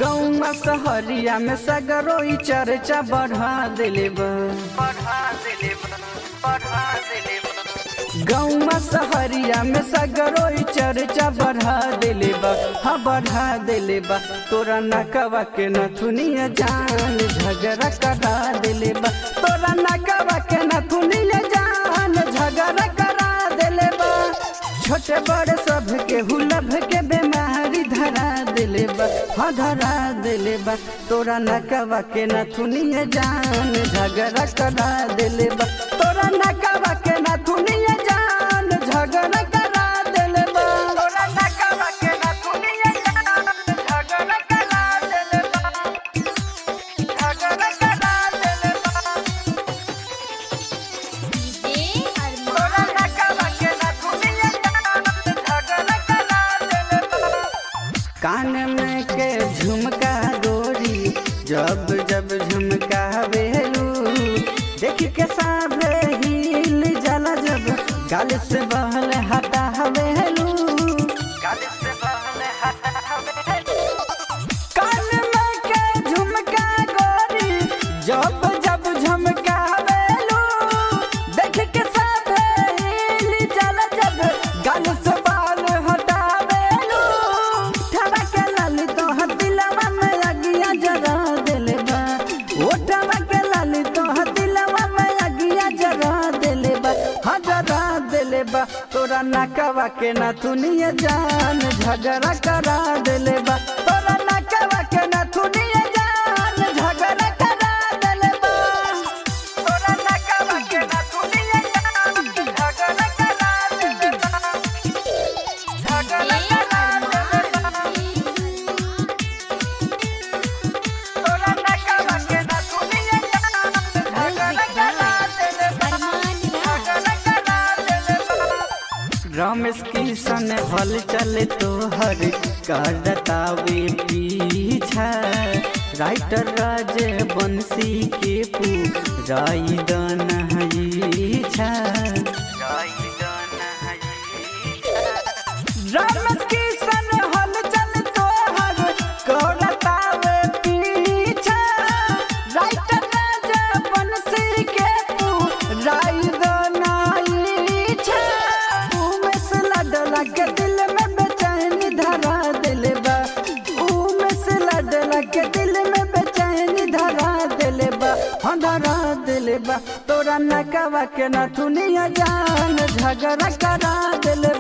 सहरिया में सगरोई चर्चा बढ़ा दिले गौवा सहरिया में सगरोई चर्चा बढ़ा दिले हाँ बढ़ा दिले तोरा नकवा के नथुनिया जान झगड़ा करा दिले तोरा नकवा के नथुनिया जान झगड़ा करा दिले छोटे बड़े सब के हुलभ के बीमारी धरा दिले हाँ धरा दिले तोरा नकवा के नथुनिया जान झगड़ा करा दिले तोरा नकवा के नथुनिया जान झगड़ा करा दिले तोरा नकवा के नथुनिया जान झगड़ा करा दिले झगड़ा करा दिले तोरा नकवा के नथुनिया कान में के झुमका गोरी जब जब झुमका वेलू देख के साभे हिल जाला जब गाल से बहल हटा हवेलू गाल से बहल हटा हवेलू कान में के झुमका गोरी जब जब झुमका वेलू देख के साभे हिल जाला जब गाल से बहल हटा तोरा नकवा के नथुनिया जान झगड़ा करा दिले तोरा नकवा के नथुनिया जान झगड़ा करा दिले तोरा नकवा के नथुनिया जान झगड़ा करा दिले झगड़ा करा दिले तोरा नकवा के नथुनिया जान झगड़ा करा दिले रमेश किशन हल चले तोहर करतावे पीछा राइटर राज बंसी के पुराई दन हईछा रमेश किशन हल चले तोहर करतावे पीछा राइटर राज बंसी के पुराई दन के दिल में बेचैनी धरा दिले के दिल में बेचैनी धरा दिले हाँ धरा दिले तोरा नकवा के नथुनिया जान झगड़ा करा दिले